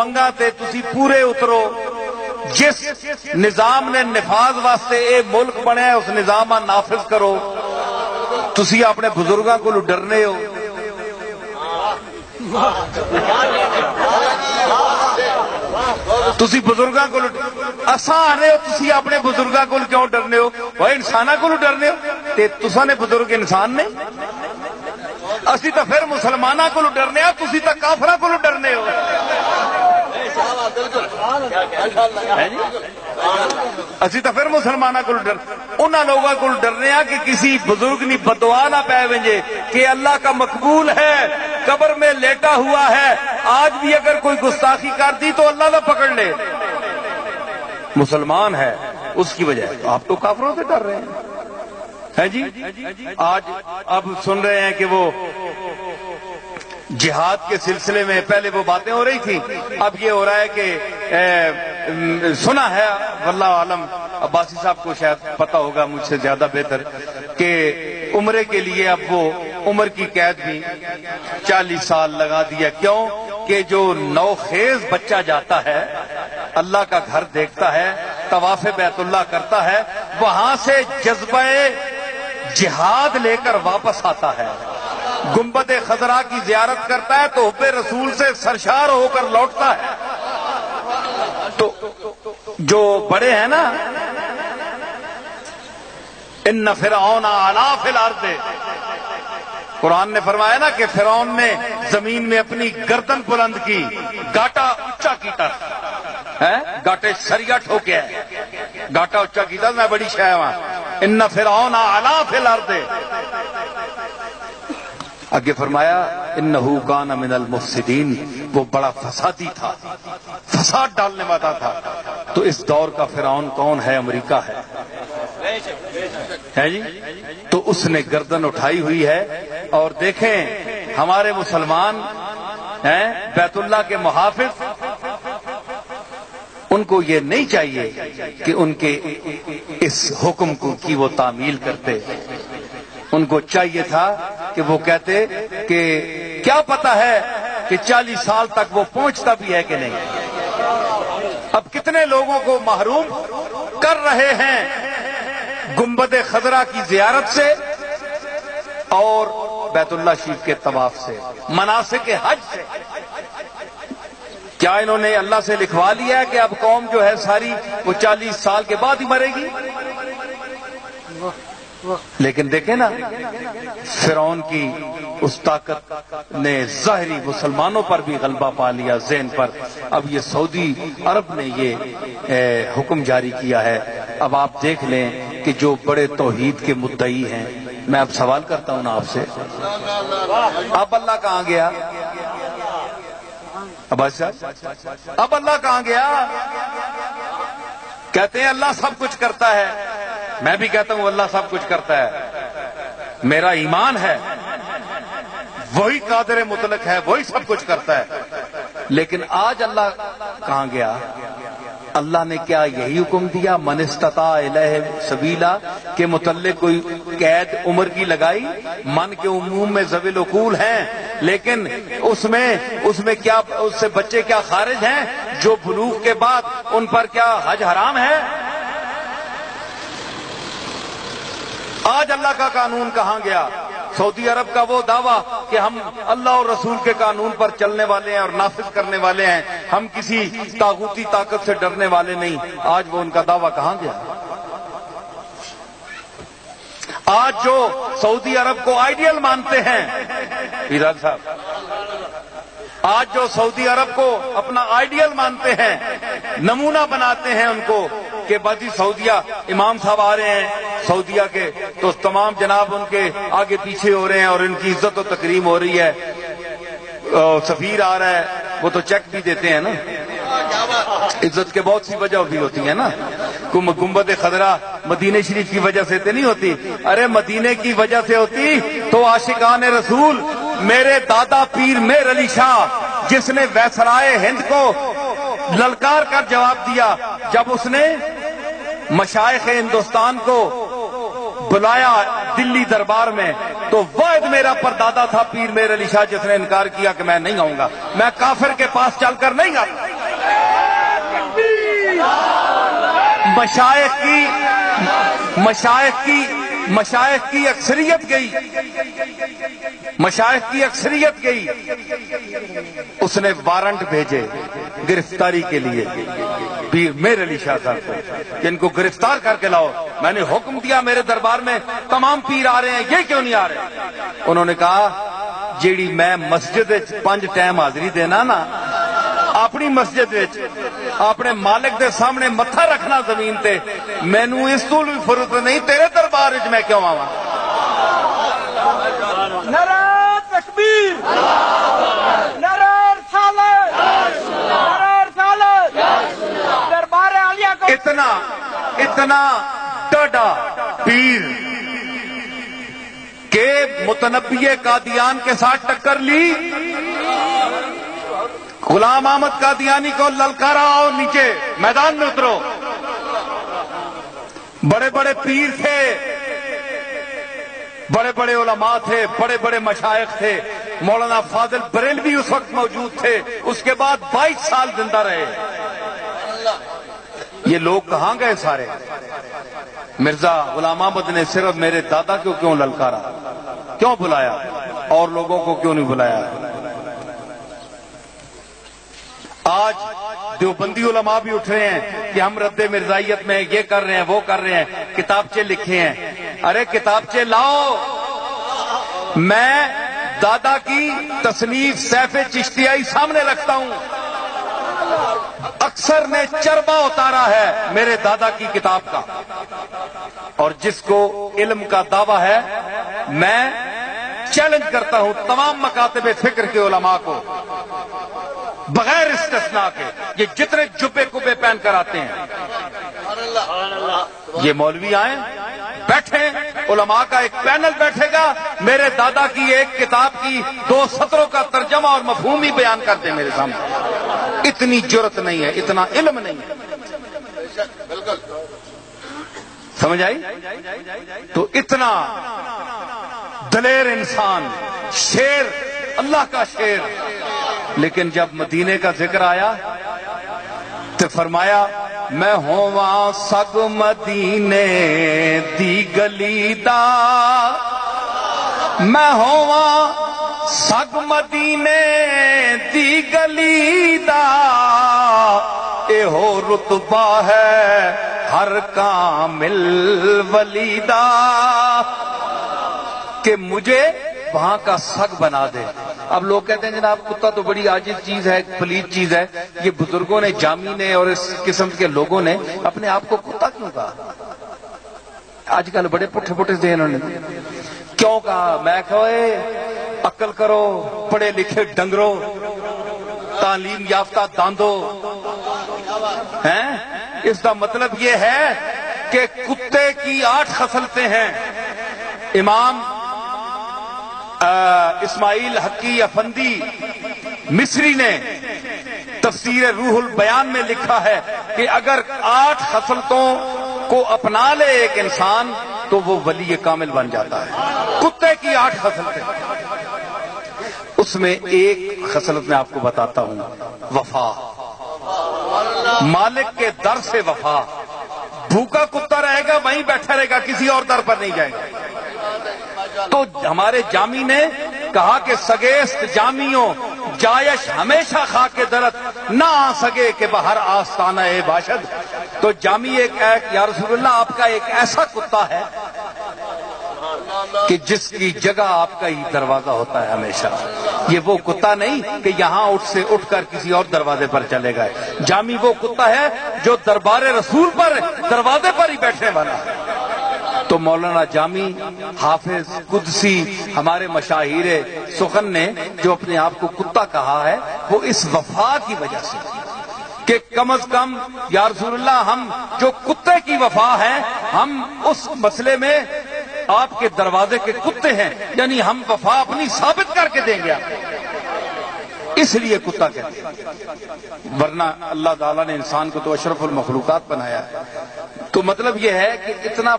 منگا تے تسی پورے اترو. جس نظام نے نفاذ واسطے اے ملک بنیا اس نظام نافذ کرو. تسی اپنے بزرگاں کو ڈرنے ہو. تسی بزرگاں کو اساں آنے ہو, تسی اپنے بزرگاں کو کیوں ڈرنے ہو؟ وہ انساناں کو ڈرنے ہو تے تساں نے بزرگ انسان نے. اسی تو پھر مسلماناں کو ڈرنے ہو, تسی تو کافراں کو ڈرنے ہو. اسی تو پھر مسلمانوں کو ڈر انہاں لوگوں کو ڈرنے ہیں کہ کسی بزرگ نی بدعا نہ پے ونجے کہ اللہ کا مقبول ہے, قبر میں لیٹا ہوا ہے, آج بھی اگر کوئی گستاخی کر دی تو اللہ نہ پکڑ لے. مسلمان ہے اس کی وجہ تو آپ تو کافروں سے ڈر رہے ہیں جی. آج اب سن رہے ہیں کہ وہ جہاد کے سلسلے میں پہلے وہ باتیں ہو رہی تھی, اب یہ ہو رہا ہے کہ سنا ہے واللہ عالم, عباسی صاحب کو شاید پتا ہوگا مجھ سے زیادہ بہتر, کہ عمرے کے لیے اب وہ عمر کی قید بھی 40 سال لگا دیا. کیوں کہ جو نوخیز بچہ جاتا ہے, اللہ کا گھر دیکھتا ہے, طواف بیت اللہ کرتا ہے, وہاں سے جذبہ جہاد لے کر واپس آتا ہے, گنبد خضرا کی زیارت کرتا ہے تو حب رسول سے سرشار ہو کر لوٹتا ہے. تو جو بڑے ہیں نا, ان فرعون علا فی الارض, قرآن نے فرمایا نا کہ فرعون نے زمین میں اپنی گردن بلند کی, گاٹا اونچا کیتا ہے, گاٹے سریا ٹھوکے ہے, گاٹا اونچا کیتا, میں بڑی شے ہاں. ان فرعون علا فی الارض, آگے فرمایا انہو کان من المفسدین, وہ بڑا فسادی تھا, فساد ڈالنے والا تھا. تو اس دور کا فرعون کون ہے؟ امریکہ ہے جی. تو اس نے گردن اٹھائی ہوئی ہے. اور دیکھیں ہمارے مسلمان ہیں بیت اللہ کے محافظ, ان کو یہ نہیں چاہیے کہ ان کے اس حکم کو کی وہ تعمیل کرتے. ان کو چاہیے تھا کہ وہ کہتے کہ کیا پتا ہے کہ 40 سال تک وہ پہنچتا بھی ہے کہ نہیں. اب کتنے لوگوں کو محروم کر رہے ہیں گنبد خضرا کی زیارت سے اور بیت اللہ شریف کے طواف سے, مناسک حج سے. کیا انہوں نے اللہ سے لکھوا لیا ہے کہ اب قوم جو ہے ساری وہ 40 سال کے بعد ہی مرے گی؟ لیکن دیکھیں نا, فرعون کی اس طاقت نے ظاہری مسلمانوں پر بھی غلبہ پا لیا, ذہن پر. اب یہ سعودی عرب نے یہ حکم جاری کیا ہے. اب آپ دیکھ لیں کہ جو بڑے توحید کے مدعی ہیں, میں اب سوال کرتا ہوں نا آپ سے, اب اللہ کہاں گیا؟ اب اللہ کہاں گیا؟ کہتے ہیں اللہ سب کچھ کرتا ہے. میں بھی کہتا ہوں اللہ سب کچھ کرتا ہے, میرا ایمان ہے وہی قادر مطلق ہے, وہی سب کچھ کرتا ہے. لیکن آج اللہ کہاں گیا؟ اللہ نے کیا یہی حکم دیا من استطاع الیہ سبیلا کے متعلق کوئی قید عمر کی لگائی؟ من کے عموم میں ذوی العقول ہیں, لیکن اس میں کیا اس سے بچے کیا خارج ہیں جو بلوغ کے بعد ان پر کیا حج حرام ہے؟ آج اللہ کا قانون کہاں گیا؟ سعودی عرب کا وہ دعویٰ کہ ہم اللہ اور رسول کے قانون پر چلنے والے ہیں اور نافذ کرنے والے ہیں, ہم کسی طاغوتی طاقت سے ڈرنے والے نہیں, آج وہ ان کا دعویٰ کہاں گیا؟ آج جو سعودی عرب کو آئیڈیل مانتے ہیں ایران صاحب, آج جو سعودی عرب کو اپنا آئیڈیل مانتے ہیں, نمونہ بناتے ہیں ان کو کہ باجی سعودیہ امام صاحب آ رہے ہیں سعودیہ کے, تو تمام جناب ان کے آگے پیچھے ہو رہے ہیں اور ان کی عزت و تکریم ہو رہی ہے. سفیر آ رہا ہے, وہ تو چیک بھی دیتے ہیں نا. عزت کے بہت سی وجہ بھی ہوتی ہیں نا. گنبد خضرا مدینہ شریف کی وجہ سے تو نہیں ہوتی, ارے مدینے کی وجہ سے ہوتی تو عاشقان رسول میرے دادا پیر میر علی شاہ, جس نے ویسرائے ہند کو للکار کر جواب دیا جب اس نے مشائخ ہندوستان کو بلایا دلی دربار میں تو واحد میرا پردادا تھا پیر میر علی شاہ جس نے انکار کیا کہ میں نہیں آؤں گا، میں کافر کے پاس چل کر نہیں آتا۔ مشائخ کی اکثریت گئی، مشائخ کی اکثریت گئی، اس نے وارنٹ بھیجے گرفتاری کے لیے پیر میر علی شاہ صاحب کو کہ ان کو گرفتار کر کے لاؤ۔ میں نے حکم دیا میرے دربار میں تمام پیر آ رہے ہیں، یہ کیوں نہیں آ رہے؟ انہوں نے کہا جیڑی میں مسجد 5 ٹائم حاضری دینا نا، اپنی مسجد اپنے مالک دے سامنے متھا رکھنا زمین تے، مینو اس تو بھی فرصت نہیں، تیرے دربار وچ میں کیوں آواں؟ نعرہ تکبیر، نعرہ رسالت، نعرہ رسالت، دربار عالیہ کو اتنا ڈاڈا پیر کہ متنبی قادیان کے ساتھ ٹکر لی، غلام احمد قادیانی کو للکارا، آؤ نیچے میدان میں اترو۔ بڑے بڑے پیر تھے، بڑے بڑے علماء تھے، بڑے بڑے مشائخ تھے، مولانا فاضل بریلوی اس وقت موجود تھے، اس کے بعد 22 سال زندہ رہے۔ یہ لوگ کہاں گئے سارے؟ مرزا غلام احمد نے صرف میرے دادا کو کیوں للکارا، کیوں بلایا، اور لوگوں کو کیوں نہیں بلایا؟ آج دیوبندی علماء بھی اٹھ رہے ہیں کہ ہم رد مرزائیت میں یہ کر رہے ہیں، وہ کر رہے ہیں، کتابچے لکھے ہیں۔ ارے کتابچے لاؤ، میں دادا کی تصنیف سیف چشتیائی سامنے رکھتا ہوں، اکثر نے چربا اتارا ہے میرے دادا کی کتاب کا، اور جس کو علم کا دعویٰ ہے میں چیلنج کرتا ہوں تمام مکاتب فکر کے علماء کو بغیر استثناء کے، یہ جتنے جبے کبے پہن کر آتے ہیں، یہ مولوی آئیں بیٹھیں، علماء کا ایک پینل بیٹھے گا، میرے دادا کی ایک کتاب کی 2 سطروں کا ترجمہ اور مفہوم ہی بیان کر دیں میرے سامنے۔ اتنی جرت نہیں ہے، اتنا علم نہیں ہے، سمجھ آئی؟ تو اتنا دلیر انسان، شیر، اللہ کا شیر، لیکن جب مدینے کا ذکر آیا تو فرمایا میں ہواں سگ مدینے دی گلی دا، میں ہواں سگ مدینے دی گلی دا، اے ہو رتبہ ہے ہر کامل ولی دا، کہ مجھے وہاں کا سگ بنا دے۔ اب لوگ کہتے ہیں جناب کتا تو بڑی عاجز چیز ہے، پلیت چیز ہے، یہ بزرگوں نے، جامی نے اور اس قسم کے لوگوں نے اپنے آپ کو کتا کیوں کہا؟ آج کل بڑے پٹھے پٹھے تھے، انہوں نے کیوں کہا؟ میں کہے عقل کرو، پڑھے لکھے ڈنگرو، تعلیم یافتہ داندو ہیں۔ اس کا مطلب یہ ہے کہ کتے کی 8 خصلتیں ہیں۔ امام اسماعیل حقی افندی مصری نے تفسیر روح البیان میں لکھا ہے کہ اگر 8 خصلتوں کو اپنا لے ایک انسان تو وہ ولی کامل بن جاتا ہے۔ کتے کی 8 خصلتیں، اس میں ایک خصلت میں آپ کو بتاتا ہوں، وفا، مالک کے در سے وفا۔ بھوکا کتا رہے گا وہیں بیٹھا رہے گا، کسی اور در پر نہیں جائے گا۔ تو ہمارے جامی نے کہا کہ سگیست جامیوں جایش ہمیشہ خاک درت، نہ آ سکے کہ بہر آستانہ اے باشد۔ تو جامی ایک یا رسول اللہ آپ کا ایک ایسا کتا ہے کہ جس کی جگہ آپ کا ہی دروازہ ہوتا ہے ہمیشہ، یہ وہ کتا نہیں کہ یہاں سے اٹھ کر کسی اور دروازے پر چلے گئے۔ جامی وہ کتا ہے جو دربار رسول پر دروازے پر ہی بیٹھنے والا ہے۔ تو مولانا جامی، حافظ، قدسی، ہمارے مشاہیر سخن نے جو اپنے آپ کو کتا کہا ہے وہ اس وفا کی وجہ سے کہ کم از کم یا رسول اللہ ہم جو کتے کی وفا ہے ہم اس مسئلے میں آپ کے دروازے کے کتے ہیں، یعنی ہم وفا اپنی ثابت کر کے دیں گے، اس لیے کتا کہتے ہیں۔ ورنہ اللہ تعالیٰ نے انسان کو تو اشرف المخلوقات بنایا ہے۔ تو مطلب یہ ہے کہ اتنا